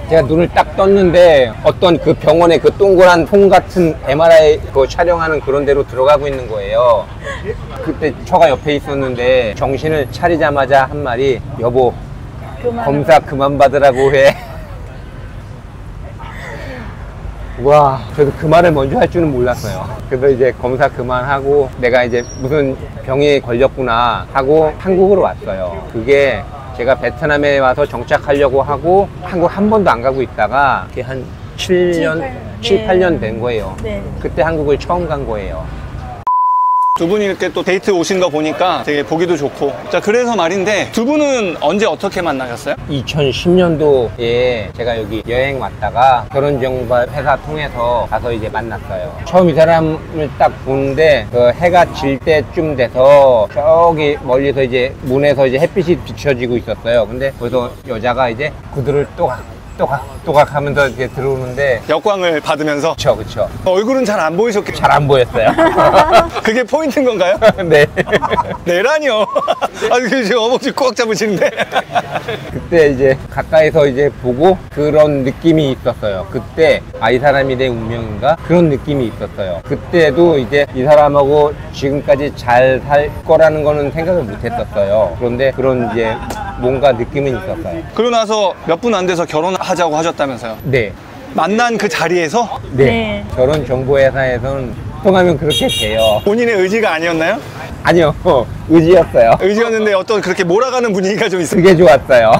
제가 눈을 딱 떴는데 어떤 그 병원의 그 동그란 통 같은 MRI 그 촬영하는 그런 데로 들어가고 있는 거예요. 그때 처가 옆에 있었는데 정신을 차리자마자 한 말이, 여보 검사 그만 받으라고 해. 와, 저도 그 말을 먼저 할 줄은 몰랐어요. 그래서 이제 검사 그만하고 내가 이제 무슨 병에 걸렸구나 하고 한국으로 왔어요. 그게 제가 베트남에 와서 정착하려고 하고 한국 한 번도 안 가고 있다가 그게 한 7년, 7, 8년 된 거예요. 네. 그때 한국을 처음 간 거예요. 두 분이 이렇게 또 데이트 오신 거 보니까 되게 보기도 좋고. 자, 그래서 말인데 두 분은 언제 어떻게 만나셨어요? 2010년도에 제가 여기 여행 왔다가 결혼정보 회사 통해서 가서 이제 만났어요. 처음 이 사람을 딱 보는데 그 해가 질 때쯤 돼서 저기 멀리서 이제 문에서 이제 햇빛이 비춰지고 있었어요. 근데 거기서 여자가 이제 구두를 또각 하면서 이렇게 들어오는데 역광을 받으면서. 그쵸. 얼굴은 잘 안 보이셨겠죠? 잘 안 보였어요. 그게 포인트인 건가요? 네. 내라니요. 아니, 지금 어머니 꽉 잡으시는데. 그때 이제 가까이서 이제 보고 그런 느낌이 있었어요. 그때 이 사람이 내 운명인가? 그런 느낌이 있었어요. 그때도 이제 이 사람하고 지금까지 잘 살 거라는 거는 생각을 못 했었어요. 그런데 그런 이제 뭔가 느낌은 있었어요. 그러고 나서 몇 분 안 돼서 결혼하자고 하셨다면서요? 네. 만난 그 자리에서? 네. 결혼정보회사에서는 통하면 그렇게 돼요. 본인의 의지가 아니었나요? 아니요. 의지였어요. 의지였는데 어떤 그렇게 몰아가는 분위기가 좀 있어요. 그게 좋았어요.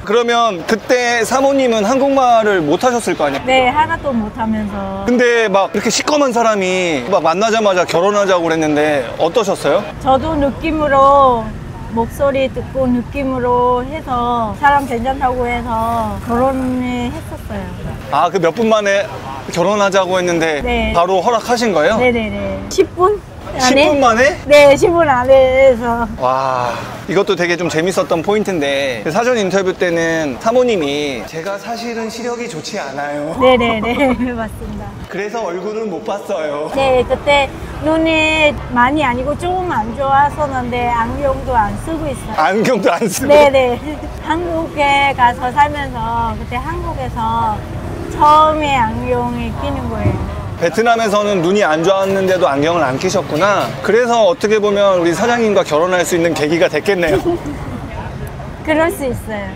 그러면 그때 사모님은 한국말을 못 하셨을 거 아니에요? 네, 하나도 못 하면서. 근데 막 이렇게 시커먼 사람이 막 만나자마자 결혼하자고 그랬는데 어떠셨어요? 저도 느낌으로, 목소리 듣고 느낌으로 해서 사람 괜찮다고 해서 결혼을 했었어요. 아, 그 몇 분 만에 결혼하자고 했는데 네. 바로 허락하신 거예요? 네네네. 10분 안에? 10분 만에? 네, 10분 안에 해서. 와, 이것도 되게 좀 재밌었던 포인트인데 사전 인터뷰 때는 사모님이 제가 사실은 시력이 좋지 않아요. 네네네, 맞습니다. 그래서 얼굴은 못 봤어요. 네, 그때 눈이 많이 아니고 조금 안 좋았었는데 안경도 안 쓰고 있어요. 안경도 안 쓰고? 네네. 한국에 가서 살면서 그때 한국에서 처음에 안경을 끼는 거예요. 베트남에서는 눈이 안 좋았는데도 안경을 안 끼셨구나. 그래서 어떻게 보면 우리 사장님과 결혼할 수 있는 계기가 됐겠네요. 그럴 수 있어요.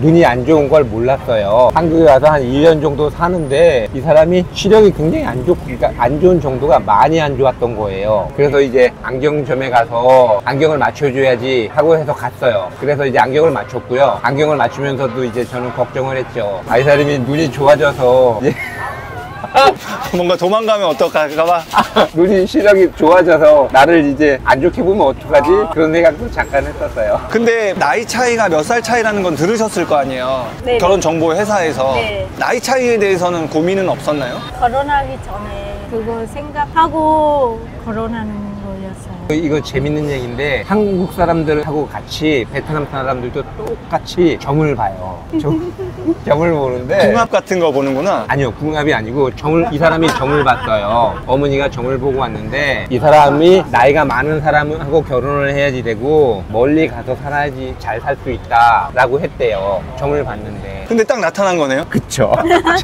눈이 안 좋은 걸 몰랐어요. 한국에 와서 한 1년 정도 사는데 이 사람이 시력이 굉장히 안 좋고, 그러니까 안 좋은 정도가 많이 안 좋았던 거예요. 그래서 이제 안경점에 가서 안경을 맞춰줘야지 하고 해서 갔어요. 그래서 이제 안경을 맞췄고요. 안경을 맞추면서도 이제 저는 걱정을 했죠. 이 사람이 눈이 좋아져서 뭔가 도망가면 어떡할까봐. 눈이 시력이 좋아져서 나를 이제 안 좋게 보면 어떡하지? 그런 생각도 잠깐 했었어요. 근데 나이 차이가 몇 살 차이라는 건 들으셨을 거 아니에요? 네. 결혼정보 회사에서. 네. 나이 차이에 대해서는 고민은 없었나요? 결혼하기 전에 그거 생각하고 결혼하는 거였어요. 이거 재밌는 얘기인데 한국 사람들하고 같이 베트남 사람들도 똑같이 점을 봐요. 점을 보는데 궁합 같은 거 보는구나. 아니요, 궁합이 아니고 이 사람이 점을 봤어요. 어머니가 점을 보고 왔는데 이 사람이 나이가 많은 사람하고 결혼을 해야지 되고 멀리 가서 살아야지 잘 살 수 있다 라고 했대요. 점을 봤는데. 근데 딱 나타난 거네요? 그쵸.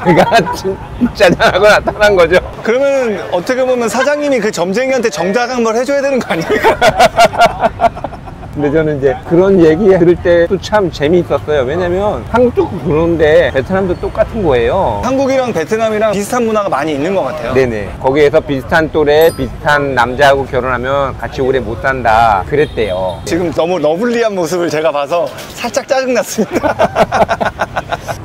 제가 진짜 하고 나타난 거죠. 그러면 어떻게 보면 사장님이 그 점쟁이한테 정작 한번 해줘야 되는 거 아니에요? 근데 저는 이제 그런 얘기 들을 때도 참 재미있었어요. 왜냐면 한국도 그런데 베트남도 똑같은 거예요. 한국이랑 베트남이랑 비슷한 문화가 많이 있는 것 같아요. 네네. 거기에서 비슷한 또래, 비슷한 남자하고 결혼하면 같이 오래 못 산다 그랬대요. 지금 너무 러블리한 모습을 제가 봐서 살짝 짜증났습니다.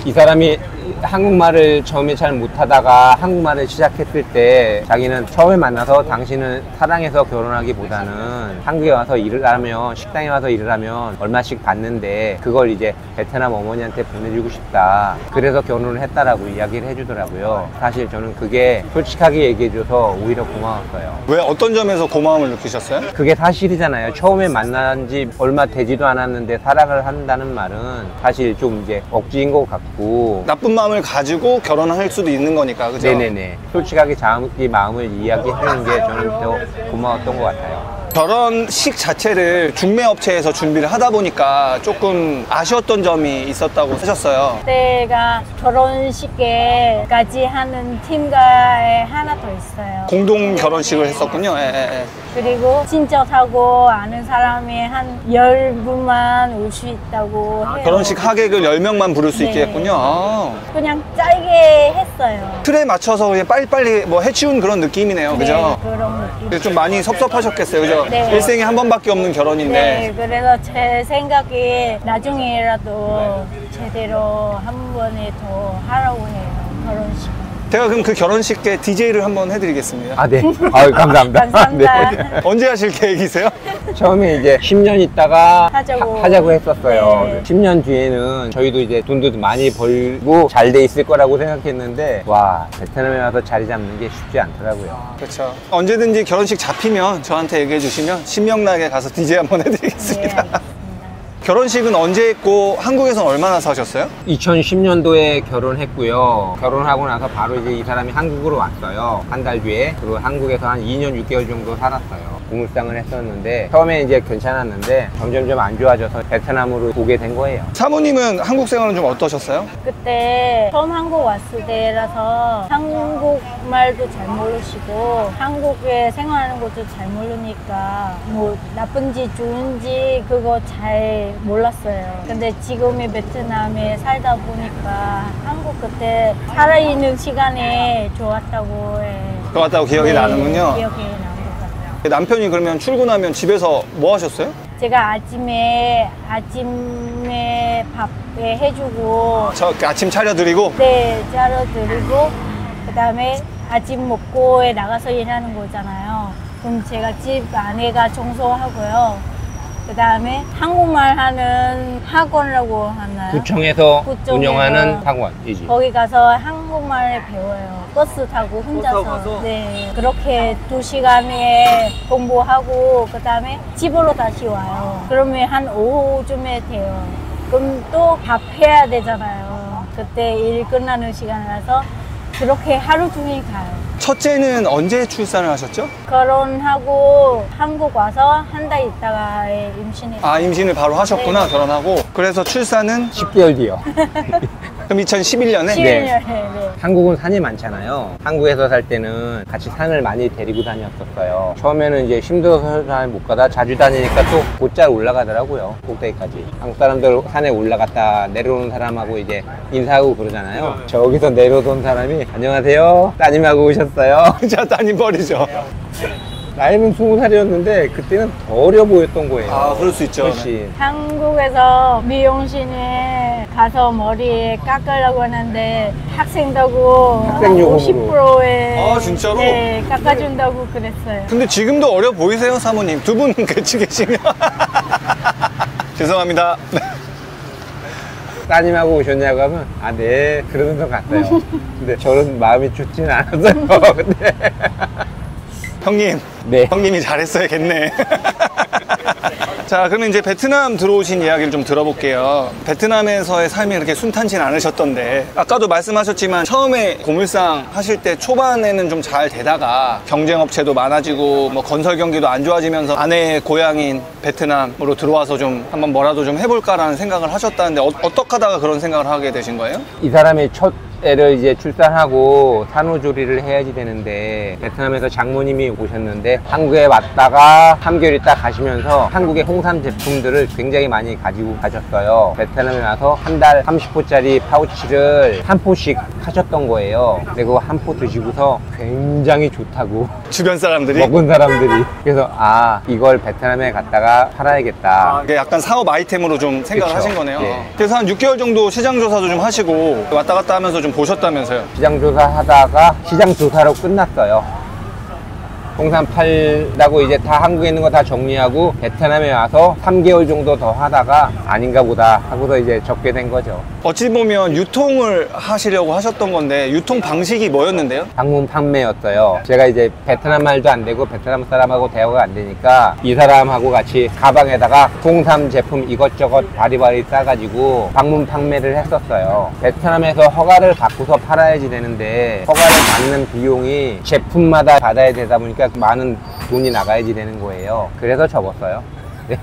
이 사람이 한국말을 처음에 잘 못하다가 한국말을 시작했을 때 자기는 처음에 만나서 당신을 사랑해서 결혼하기보다는 한국에 와서 일을 하면, 식당에 와서 일을 하면 얼마씩 받는데 그걸 이제 베트남 어머니한테 보내주고 싶다, 그래서 결혼을 했다라고 이야기를 해주더라고요. 사실 저는 그게 솔직하게 얘기해줘서 오히려 고마웠어요. 왜, 어떤 점에서 고마움을 느끼셨어요? 그게 사실이잖아요. 처음에 만난 지 얼마 되지도 않았는데 사랑을 한다는 말은 사실 좀 이제 억지인 것 같고, 나쁜 마음을 가지고 결혼할 수도 있는 거니까, 그죠? 네네네. 솔직하게 자기 마음을 이야기하는 게 저는 더 고마웠던 것 같아요. 결혼식 자체를 중매 업체에서 준비를 하다 보니까 조금 아쉬웠던 점이 있었다고 하셨어요. 그때가 결혼식에까지 하는 팀가에 하나 더 있어요. 공동 결혼식을 했었군요. 예, 예. 그리고 친척하고 아는 사람이 한 10분만 올 수 있다고 해요. 결혼식 하객을 10명만 부를 수 네. 있게 했군요. 아. 그냥 짧게 했어요. 틀에 맞춰서 그냥 빨리빨리 뭐 해치운 그런 느낌이네요. 네, 그죠? 그런 느낌. 좀 많이 섭섭하셨겠어요. 그죠? 네. 일생에 한 번밖에 없는 결혼인데. 네, 그래서 제 생각에 나중에라도 제대로 한 번에 더 하라고 해요. 결혼식. 제가 그럼 그 결혼식 때 DJ를 한번 해드리겠습니다. 아, 네. 아유, 감사합니다. 감사합니다. 네. 언제 하실 계획이세요? 처음에 이제 10년 있다가 하자고. 하자고 했었어요. 네. 10년 뒤에는 저희도 이제 돈도 많이 벌고 잘 돼 있을 거라고 생각했는데, 와, 베트남에 와서 자리 잡는 게 쉽지 않더라고요. 그렇죠. 언제든지 결혼식 잡히면 저한테 얘기해 주시면 신명나게 가서 DJ 한번 네, 해드리겠습니다. 알겠습니다. 결혼식은 언제 했고 한국에서는 얼마나 사셨어요? 2010년도에 결혼했고요. 결혼하고 나서 바로 이제 이 사람이 한국으로 왔어요. 한 달 뒤에. 그리고 한국에서 한 2년 6개월 정도 살았어요. 고물상을 했었는데 처음에 이제 괜찮았는데 점점점 안 좋아져서 베트남으로 오게 된 거예요. 사모님은 한국 생활은 좀 어떠셨어요? 그때 처음 한국 왔을 때라서 한국말도 잘 모르시고 한국에 생활하는 것도 잘 모르니까 뭐 나쁜지 좋은지 그거 잘 몰랐어요. 근데 지금의 베트남에 살다 보니까 한국 그때 살아있는 시간에 좋았다고 해. 좋았다고 기억이 나는군요. 기억이 나는 것 같아요. 남편이 그러면 출근하면 집에서 뭐 하셨어요? 제가 아침에 밥에 해주고 저 아침 차려드리고 네, 차려드리고 그다음에 아침 먹고 나가서 일하는 거잖아요. 그럼 제가 집 안에가 청소하고요. 그다음에 한국말 하는 학원이라고 하나요? 구청에서 구청에서 운영하는 학원이지. 거기 가서 한국말 배워요. 버스 타고 혼자서. 네, 그렇게 2시간에 공부하고 그다음에 집으로 다시 와요. 그러면 한 오후쯤에 돼요. 그럼 또 밥 해야 되잖아요. 그때 일 끝나는 시간이라서 그렇게 하루 종일 가요. 첫째는 언제 출산을 하셨죠? 결혼하고 한국 와서 한 달 있다가 임신했어요. 아, 임신을 바로 하셨구나. 네. 결혼하고. 그래서 출산은 10개월 뒤요. 그럼 2011년에 11년에 네. 네. 한국은 산이 많잖아요. 한국에서 살 때는 같이 산을 많이 데리고 다녔었어요. 처음에는 이제 힘들어서 잘 못 가다 자주 다니니까 또 곧잘 올라가더라고요. 꼭대기까지. 한국 사람들 산에 올라갔다 내려오는 사람하고 이제 인사하고 그러잖아요. 저기서 내려오던 사람이 안녕하세요. 따님하고 오셨어요. 자, 따님 버리죠. 나이는 20살이었는데 그때는 더 어려 보였던 거예요. 아, 그럴 수 있죠. 훨씬. 한국에서 미용실에 가서 머리 깎으려고 하는데 학생다고 학생 요금으로. 50%에 아, 진짜로? 네, 깎아준다고 그랬어요. 근데 지금도 어려 보이세요, 사모님. 두 분 같이 계시면. 죄송합니다. 따님하고 오셨냐고 하면 아, 네. 그러면서 갔어요. 근데 저는 마음이 좋지는 않았어요. 근데 형님. 네. 형님이 잘했어야겠네. 자, 그러면 이제 베트남 들어오신 이야기를 좀 들어볼게요. 베트남에서의 삶이 그렇게 순탄치 않으셨던데 아까도 말씀하셨지만 처음에 고물상 하실 때 초반에는 좀 잘 되다가 경쟁업체도 많아지고 뭐 건설 경기도 안 좋아지면서 아내의 고향인 베트남으로 들어와서 좀 한번 뭐라도 좀 해볼까라는 생각을 하셨다는데 어떻게 하다가 그런 생각을 하게 되신 거예요? 이 사람이 첫 애를 이제 출산하고 산후조리를 해야지 되는데 베트남에서 장모님이 오셨는데 한국에 왔다가 3개월 있다 가시면서 한국의 홍삼 제품들을 굉장히 많이 가지고 가셨어요. 베트남에 와서 한 달 30포짜리 파우치를 한 포씩 하셨던 거예요. 근데 그거 한 포 드시고서 굉장히 좋다고 주변 사람들이? 먹은 사람들이. 그래서 아, 이걸 베트남에 갔다가 팔아야겠다. 이게 약간 사업 아이템으로 좀 생각을 그쵸. 하신 거네요. 예. 그래서 한 6개월 정도 시장 조사도 좀 하시고 왔다 갔다 하면서 좀 보셨다면서요? 시장 조사하다가 시장 조사로 끝났어요. 홍삼 팔라고 이제 다 한국에 있는 거 다 정리하고 베트남에 와서 3개월 정도 더 하다가 아닌가 보다 하고서 이제 접게 된 거죠. 어찌 보면 유통을 하시려고 하셨던 건데 유통 방식이 뭐였는데요? 방문 판매였어요. 제가 이제 베트남 말도 안 되고 베트남 사람하고 대화가 안 되니까 이 사람하고 같이 가방에다가 홍삼 제품 이것저것 바리바리 싸가지고 방문 판매를 했었어요. 베트남에서 허가를 받고서 팔아야지 되는데 허가를 받는 비용이 제품마다 받아야 되다 보니까 그래야 많은 돈이 나가야지 되는 거예요. 그래서 접었어요. 네.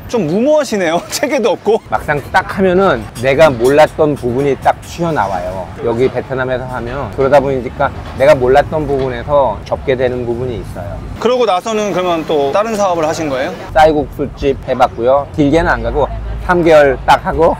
좀 무모하시네요. 체계도 없고. 막상 딱 하면은 내가 몰랐던 부분이 딱 튀어나와요. 여기 베트남에서 하면 그러다 보니까 내가 몰랐던 부분에서 접게 되는 부분이 있어요. 그러고 나서는 그러면 또 다른 사업을 하신 거예요? 쌀국수집 해봤고요. 길게는 안 가고 3개월 딱 하고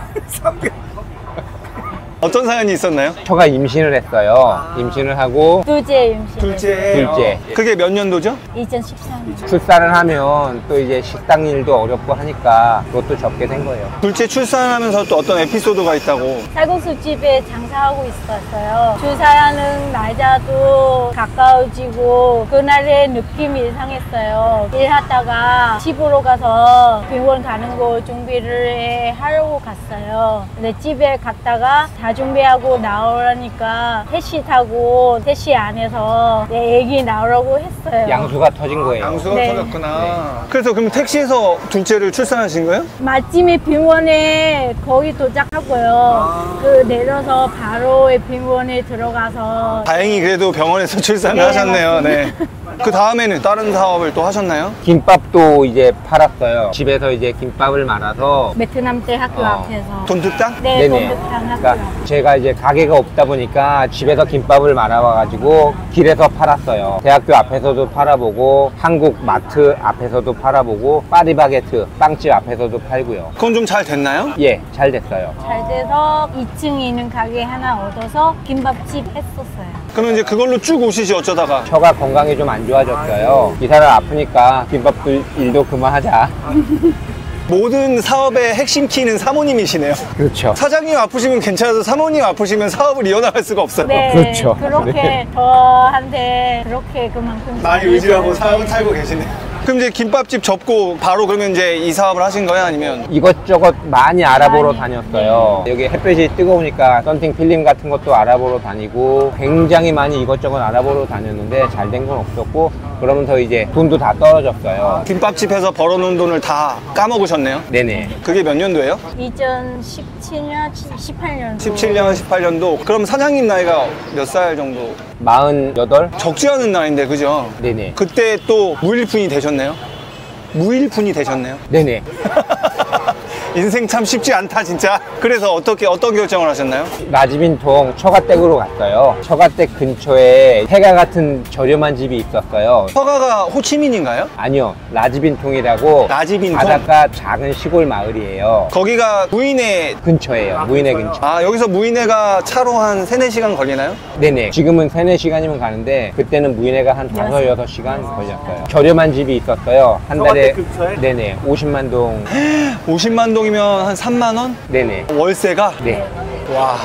어떤 사연이 있었나요? 저가 임신을 했어요. 임신을 하고 둘째 임신. 둘째. 그게 몇 년도죠? 2013년. 출산을 하면 또 이제 식당 일도 어렵고 하니까 그것도 접게 된 거예요. 둘째 출산하면서 또 어떤 에피소드가 있다고. 쌀국수집에 장사하고 있었어요. 주사하는 날짜도 가까워지고 그날의 느낌이 이상했어요. 일하다가 집으로 가서 병원 가는 거 준비를 하려고 갔어요. 근데 집에 갔다가 다 준비하고 나오라니까 택시 타고 택시 안에서 내 애기 나오라고 했어요. 양수가 터진 거예요. 양수가 네. 터졌구나. 그래서 그럼 택시에서 둘째를 출산하신 거예요? 마침에 병원에 거기 도착하고요. 그 내려서 바로 병원에 들어가서 다행히 그래도 병원에서 출산을 네, 하셨네요. 네. 그 다음에는 다른 사업을 또 하셨나요? 김밥도 이제 팔았어요. 집에서 이제 김밥을 말아서 베트남 때 학교 앞에서. 돈특당? 네, 네네. 동백탕 학교 그러니까 앞. 제가 이제 가게가 없다 보니까 집에서 김밥을 말아와가지고 길에서 팔았어요. 대학교 앞에서도 팔아보고 한국 마트 앞에서도 팔아보고 파리바게트 빵집 앞에서도 팔고요. 그건 좀 잘 됐나요? 예, 잘 됐어요. 잘 돼서 2층에 있는 가게 하나 얻어서 김밥집 했었어요. 그러면 이제 그걸로 쭉 오시지 어쩌다가. 처가 건강이 좀 안 좋아졌어요. 이 사람 아프니까 김밥도 일도 그만하자. 모든 사업의 핵심 키는 사모님이시네요. 그렇죠. 사장님 아프시면 괜찮아서 사모님 아프시면 사업을 이어나갈 수가 없어요. 네, 그렇죠. 그렇게 네. 저한테 그렇게 그만큼 많이 잘해줘요. 의지하고 살고 계시네요. 그럼 이제 김밥집 접고 바로 그러면 이제 이 사업을 하신 거예요? 아니면? 이것저것 많이 알아보러 많이. 다녔어요. 여기 햇볕이 뜨거우니까 썬팅 필름 같은 것도 알아보러 다니고 굉장히 많이 이것저것 알아보러 다녔는데 잘 된 건 없었고 그러면서 이제 돈도 다 떨어졌어요. 김밥집에서 벌어놓은 돈을 다 까먹으셨네요? 네네. 그게 몇 년도예요? 2017년, 18년. 17년, 18년도. 그럼 사장님 나이가 몇 살 정도? 48? 적지 않은 나이인데, 그죠? 네네. 그때 또 무일푼이 되셨네요? 무일푼이 되셨네요? 네네. 인생 참 쉽지 않다, 진짜. 그래서 어떤 결정을 하셨나요? 라지빈통 처가댁으로 갔어요. 처가댁 근처에 태가 같은 저렴한 집이 있었어요. 허가가 호치민인가요? 아니요, 라지빈통이라고 라지빈통? 바닷가 작은 시골 마을이에요. 거기가 무인에, 근처예요. 무인의 근처. 아, 여기서 무인회가 차로 한 3, 4시간 걸리나요? 네네. 지금은 3, 4시간이면 가는데 그때는 무인회가 한 5, 6시간 걸렸어요. 저렴한 집이 있었어요. 한 달에 네네. 50만 동. 50만 동이면 한 3만 원? 네네. 월세가? 네. 와.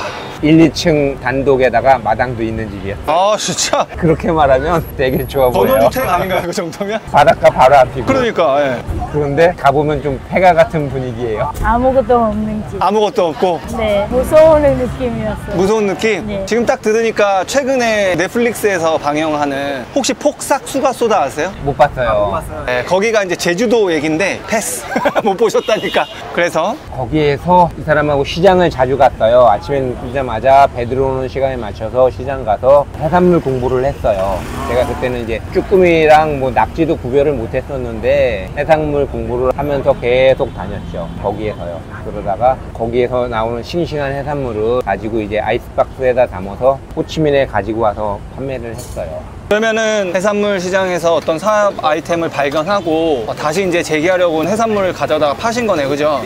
1, 2층 단독에다가 마당도 있는 집이에요. 아, 진짜. 그렇게 말하면 되게 좋아 보여요. 번호주택 아닌가요, 그 정도면? 바닷가 바로 앞이고. 그러니까, 예. 그런데 가보면 좀 폐가 같은 분위기예요. 아무것도 없는 집. 아무것도 없고. 네, 무서운 느낌이었어요. 무서운 느낌? 네. 지금 딱 들으니까 최근에 넷플릭스에서 방영하는 혹시 폭삭 수가쏘다 아세요? 못 봤어요. 네, 거기가 이제 제주도 얘긴데 패스. 못 보셨다니까. 그래서 거기에서 이 사람하고 시장을 자주 갔어요. 아침에 늦자마자 배 들어오는 시간에 맞춰서 시장 가서 해산물 공부를 했어요. 제가 그때는 이제 쭈꾸미랑 뭐 낙지도 구별을 못 했었는데 해산물 공부를 하면서 계속 다녔죠. 거기에서요. 그러다가 거기에서 나오는 싱싱한 해산물을 가지고 이제 아이스박스에다 담아서 호치민에 가지고 와서 판매를 했어요. 그러면은 해산물 시장에서 어떤 사업 아이템을 발견하고 다시 이제 재기하려고 온 해산물을 가져다가 파신 거네, 그죠?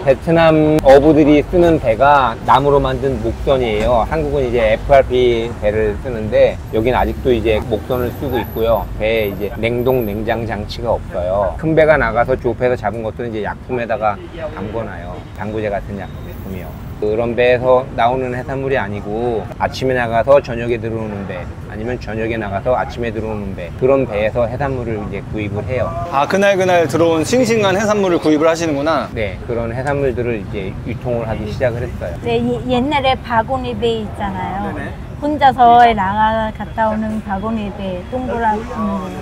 베트남 어부들이 쓰는 배가 나무로 만든 목선이에요. 한국은 이제 FRP 배를 쓰는데 여기는 아직도 이제 목선을 쓰고 있고요. 배에 이제 냉동 냉장 장치가 없어요. 큰 배가 나가서 조업해서 잡은 것들은 이제 약품에다가 담궈놔요. 당구제 같은 약품이요. 그런 배에서 나오는 해산물이 아니고 아침에 나가서 저녁에 들어오는 배 아니면 저녁에 나가서 아침에 들어오는 배 그런 배에서 해산물을 이제 구입을 해요. 아, 그날 들어온 싱싱한 해산물을 구입을 하시는구나. 네, 그런 해산물들을 이제 유통을 하기 시작을 했어요. 네, 옛날에 바구니 배 있잖아요. 혼자서 나가 갔다 오는 바구니에 동그란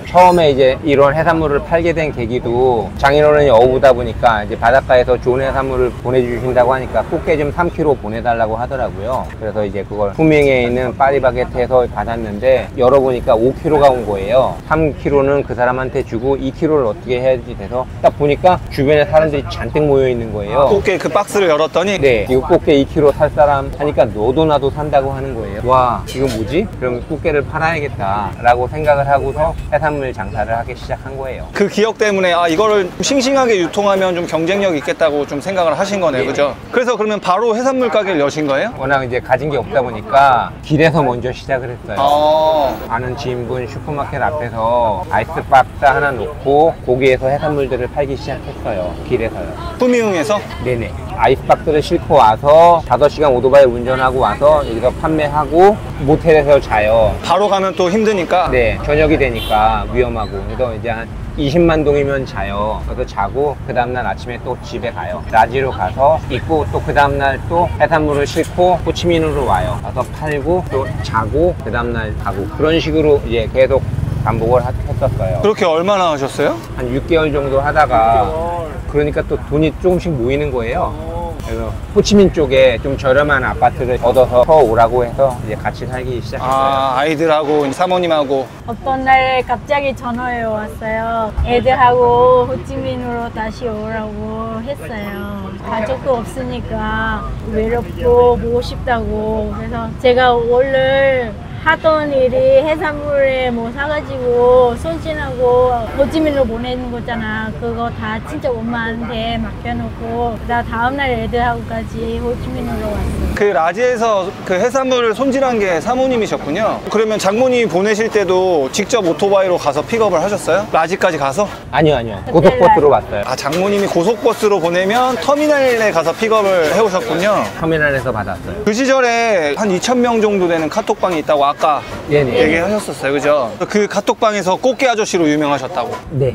처음에 이제 이런 해산물을 팔게 된 계기도 장인어른이 어부다 보니까 이제 바닷가에서 좋은 해산물을 보내주신다고 하니까 꽃게 좀 3kg 보내달라고 하더라고요. 그래서 이제 그걸 후밍에 있는 파리바게트에서 받았는데 열어보니까 5kg가 온 거예요. 3kg는 그 사람한테 주고 2kg를 어떻게 해야지 돼서 딱 보니까 주변에 사람들이 잔뜩 모여 있는 거예요. 꽃게 그 박스를 열었더니 네, 이거 꽃게 2kg 살 사람 하니까 너도 나도 산다고 하는 거예요. 와, 이거 뭐지? 그럼 꽃게를 팔아야겠다 라고 생각을 하고서 해산물 장사를 하기 시작한 거예요. 그 기억 때문에 아 이거를 싱싱하게 유통하면 좀 경쟁력 있겠다고 좀 생각을 하신 거네요. 그죠? 그래서 그러면 바로 해산물 가게를 여신 거예요? 워낙 이제 가진 게 없다 보니까 길에서 먼저 시작을 했어요. 아는 지인분 슈퍼마켓 앞에서 아이스박스 하나 놓고 거기에서 해산물들을 팔기 시작했어요. 길에서요. 후미흥에서? 네네. 아이스박스를 싣고 와서 5시간 오토바이 운전하고 와서 여기서 판매하고 모텔에서 자요. 바로 가면 또 힘드니까. 네, 저녁이 되니까 위험하고. 그래서 이제 한 20만 동이면 자요. 그래서 자고 그 다음날 아침에 또 집에 가요. 라지로 가서 있고 또 그 다음날 또 해산물을 싣고 호치민으로 와요. 가서 팔고 또 자고 그 다음날 가고 그런 식으로 이제 계속 반복을 했었어요. 그렇게 얼마나 하셨어요? 한 6개월 정도 하다가 그러니까 또 돈이 조금씩 모이는 거예요. 그래서 호치민 쪽에 좀 저렴한 아파트를 얻어서 오라고 해서 이제 같이 살기 시작했어요. 아, 아이들하고 사모님하고. 어떤 날 갑자기 전화가 왔어요. 애들하고 호치민으로 다시 오라고 했어요. 가족도 없으니까 외롭고 보고 싶다고. 그래서 제가 원래 하던 일이 해산물에 뭐 사가지고 손질하고 호치민으로 보내는 거잖아. 그거 다 진짜 엄마한테 맡겨놓고 나 다음날 애들하고까지 호치민으로 왔어. 그 라지에서 그 해산물을 손질한 게 사모님이셨군요. 그러면 장모님이 보내실 때도 직접 오토바이로 가서 픽업을 하셨어요? 라지까지 가서? 아니요. 고속버스로 왔어요. 아, 장모님이 고속버스로 보내면 터미널에 가서 픽업을 해오셨군요. 터미널에서 받았어요. 그 시절에 한 2,000명 정도 되는 카톡방이 있다고 아까 네네. 얘기하셨었어요. 그죠? 그 카톡방에서 꽃게 아저씨로 유명하셨다고. 네.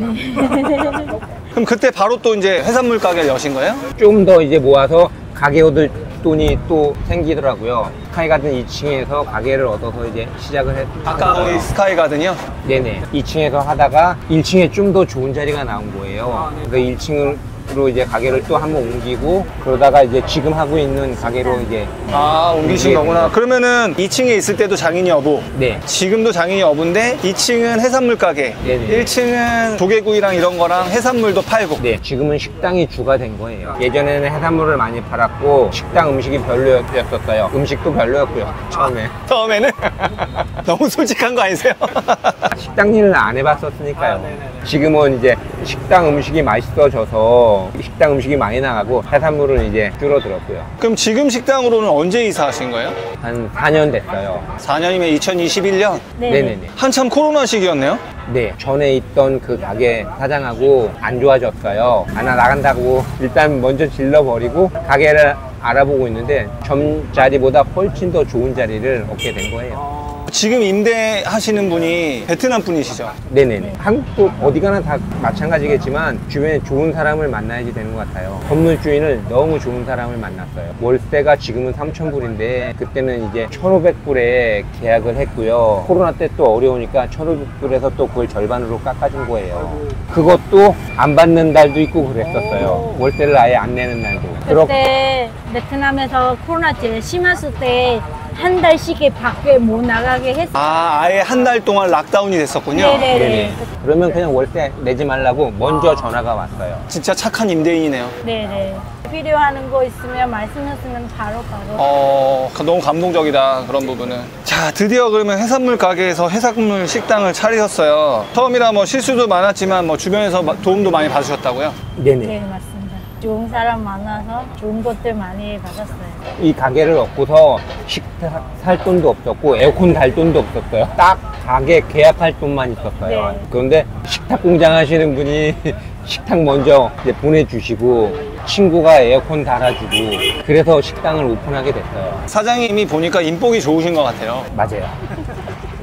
그럼 그때 바로 또 이제 해산물 가게를 여신 거예요? 좀 더 이제 모아서 가게 얻을 돈이 또 생기더라고요. 스카이가든 2층에서 가게를 얻어서 이제 시작을 했어요. 아까 거기 스카이가든이요? 네네. 2층에서 하다가 1층에 좀 더 좋은 자리가 나온 거예요. 그래서 1층으로 이제 가게를 또 한번 옮기고 그러다가 이제 지금 하고 있는 가게로 이제 아, 옮기신 네. 거구나. 그러면은 2층에 있을 때도 장인이 어부. 네. 지금도 장인이 어부인데 2층은 해산물 가게, 네네. 1층은 조개구이랑 이런 거랑 해산물도 팔고. 네, 지금은 식당이 주가 된 거예요. 예전에는 해산물을 많이 팔았고 식당 음식이 별로였었어요. 음식도 별로였고요. 처음에는 너무 솔직한 거 아니세요? 식당 일을 안 해봤었으니까요. 지금은 이제 식당 음식이 맛있어져서 식당 음식이 많이 나가고 해산물은 이제 줄어들었고요. 그럼 지금 식당으로는 언제 이사하신 거예요? 한 4년 됐어요. 4년이면 2021년? 네네네. 한참 코로나 시기였네요? 네, 전에 있던 그 가게 사장하고 안 좋아졌어요. 하나 나간다고 일단 먼저 질러버리고 가게를 알아보고 있는데 점자리보다 훨씬 더 좋은 자리를 얻게 된 거예요. 지금 임대하시는 분이 베트남 분이시죠? 네네네. 한국도 어디 가나 다 마찬가지겠지만 주변에 좋은 사람을 만나야지 되는 것 같아요. 건물주인을 너무 좋은 사람을 만났어요. 월세가 지금은 3,000불인데 그때는 이제 1,500불에 계약을 했고요. 코로나 때 또 어려우니까 1,500불에서 또 그걸 절반으로 깎아준 거예요. 그것도 안 받는 달도 있고 그랬었어요. 월세를 아예 안 내는 날도. 그때 베트남에서 코로나 제일 심했을 때 한 달씩 밖에 못 나가게 했어요. 아, 아예 한 달 동안 락다운이 됐었군요. 네네네. 네네. 그러면 그냥 월세 내지 말라고 먼저 전화가 왔어요. 진짜 착한 임대인이네요. 네네. 필요한 거 있으면 말씀하시면 바로. 너무 감동적이다, 그런 부분은. 자, 드디어 그러면 해산물 가게에서 해산물 식당을 차리셨어요. 처음이라 뭐 실수도 많았지만 뭐 주변에서 도움도 많이 받으셨다고요? 네네. 네, 맞습니다. 좋은 사람 만나서 좋은 것들 많이 받았어요. 이 가게를 얻고서 식탁 살 돈도 없었고 에어컨 달 돈도 없었어요. 딱 가게 계약할 돈만 있었어요. 네. 그런데 식탁 공장 하시는 분이 식탁 먼저 이제 보내주시고 친구가 에어컨 달아주고 그래서 식당을 오픈하게 됐어요. 사장님이 보니까 인복이 좋으신 것 같아요. 맞아요.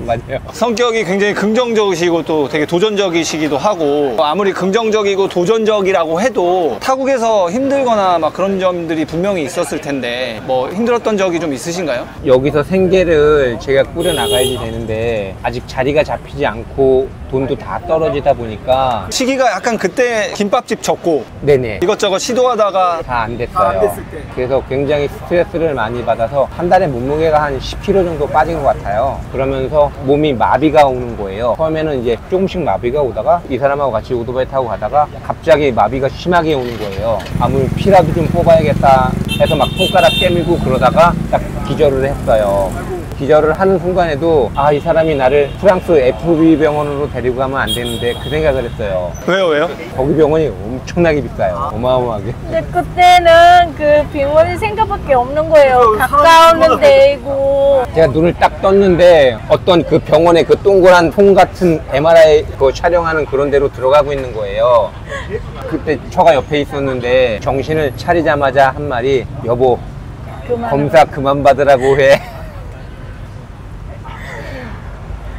맞아요. 성격이 굉장히 긍정적이시고 또 되게 도전적이시기도 하고 아무리 긍정적이고 도전적이라고 해도 타국에서 힘들거나 막 그런 점들이 분명히 있었을 텐데 뭐 힘들었던 적이 좀 있으신가요? 여기서 생계를 제가 꾸려 나가야지 되는데 아직 자리가 잡히지 않고 돈도 다 떨어지다 보니까 시기가 약간 그때 김밥집 접고 네네 이것저것 시도하다가 다 안 됐어요. 그래서 굉장히 스트레스를 많이 받아서 한 달에 몸무게가 한 10kg 정도 빠진 것 같아요. 그러면서 몸이 마비가 오는 거예요. 처음에는 이제 조금씩 마비가 오다가 이 사람하고 같이 오토바이 타고 가다가 갑자기 마비가 심하게 오는 거예요. 아무 피라도 좀 뽑아야겠다 해서 막 손가락 깨물고 그러다가 딱 기절을 했어요. 기절을 하는 순간에도 아, 이 사람이 나를 프랑스 FB 병원으로 데리고 가면 안 되는데 그 생각을 했어요. 왜요? 거기 병원이 엄청나게 비싸요. 어마어마하게. 근데 그때는 그 병원이 생각밖에 없는 거예요. 가까운 데이고. 제가 눈을 딱 떴는데 어떤 그 병원의 그 동그란 통 같은 MRI 그 촬영하는 그런 데로 들어가고 있는 거예요. 그때 처가 옆에 있었는데 정신을 차리자마자 한 말이 여보 검사 그만 받으라고 해.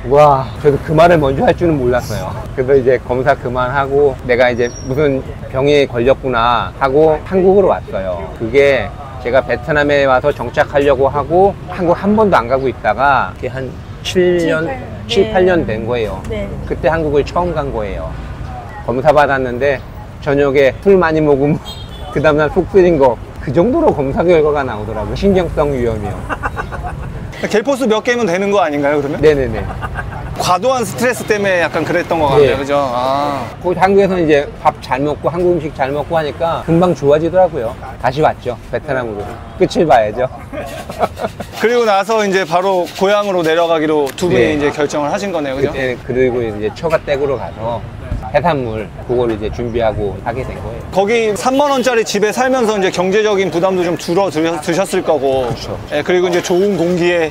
와, 저도 그 말을 먼저 할 줄은 몰랐어요. 그래서 이제 검사 그만하고 내가 이제 무슨 병에 걸렸구나 하고 한국으로 왔어요. 그게 제가 베트남에 와서 정착하려고 하고 한국 한 번도 안 가고 있다가 그게 한 7년, 7, 8년 된 거예요. 네. 그때 한국을 처음 간 거예요. 검사 받았는데 저녁에 술 많이 먹으면 그 다음날 속 쓰린 거 그 정도로 검사 결과가 나오더라고요. 신경성 위험이요. 겔포스 몇 개면 되는 거 아닌가요, 그러면? 네네네. 과도한 스트레스 때문에 약간 그랬던 것 같네요, 네. 그죠? 아. 거기 한국에서 이제 밥 잘 먹고 한국 음식 잘 먹고 하니까 금방 좋아지더라고요. 다시 왔죠, 베트남으로. 끝을 봐야죠. 그리고 나서 이제 바로 고향으로 내려가기로 두 분이 네. 이제 결정을 하신 거네요, 그죠? 그때 그리고 이제 처가댁으로 가서 해산물 그걸 이제 준비하고 하게 된 거예요. 거기 3만 원짜리 집에 살면서 이제 경제적인 부담도 좀 줄어 드셨을 거고, 그렇죠. 예, 그리고 이제 좋은 공기에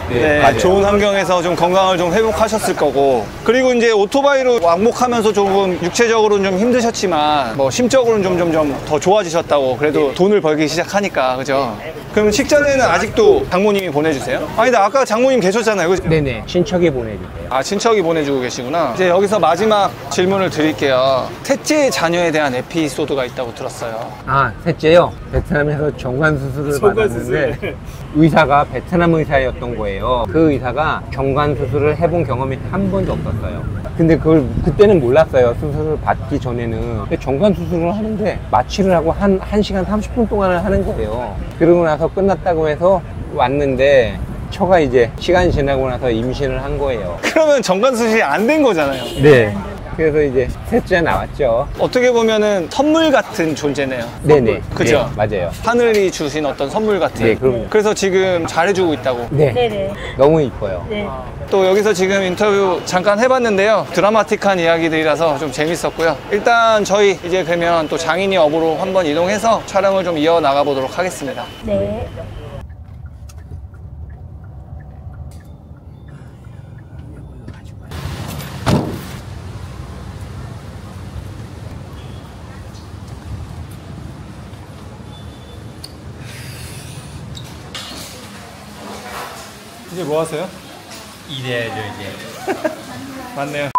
네, 예, 맞아요. 좋은 환경에서 좀 건강을 좀 회복하셨을 거고, 그리고 이제 오토바이로 왕복하면서 조금 육체적으로는 좀 힘드셨지만 뭐 심적으로는 점점 더 좋아지셨다고 그래도 돈을 벌기 시작하니까, 그죠? 그럼 식전에는 아직도 장모님이 보내주세요? 아니다, 아까 장모님 계셨잖아요, 그죠? 네네, 친척이 보내주세요. 아, 친척이 보내주고 계시구나. 이제 여기서 마지막 질문을 드릴게요. 셋째 자녀에 대한 에피소드가 있다고 들었어요. 아, 셋째요. 베트남에서 정관 수술을 받았는데 의사가 베트남 의사였던 거예요. 그 의사가 정관 수술을 해본 경험이 한 번도 없었어요. 근데 그걸 그때는 몰랐어요. 수술을 받기 전에는. 근데 정관 수술을 하는데 마취를 하고 한 1시간 30분 동안을 하는 거예요. 그러고 나서 끝났다고 해서 왔는데 처가 이제 시간이 지나고 나서 임신을 한 거예요. 그러면 정관 수술이 안 된 거잖아요. 네. 그래서 이제 셋째 나왔죠. 어떻게 보면은 선물 같은 존재네요. 네네. 그죠? 네, 맞아요. 하늘이 주신 어떤 선물 같은. 네, 그럼요. 그래서 지금 잘해주고 있다고. 네. 네네. 너무 이뻐요. 네. 또 여기서 지금 인터뷰 잠깐 해봤는데요. 드라마틱한 이야기들이라서 좀 재밌었고요. 일단 저희 이제 그러면 또 장인이 업으로 한번 이동해서 촬영을 좀 이어나가 보도록 하겠습니다. 네. 이제 뭐 하세요? 이래야죠, 이제. 맞네요.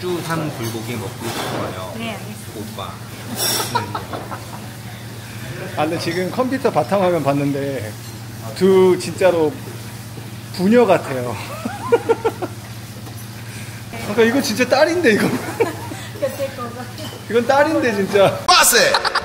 쭈삼 불고기 먹고 싶어요. 네, 알겠습니다. 오빠. 아, 근데 지금 컴퓨터 바탕화면 봤는데 두 진짜로 부녀 같아요. 아까 이거 진짜 딸인데, 이거. 이건 딸인데, 진짜. Boss it!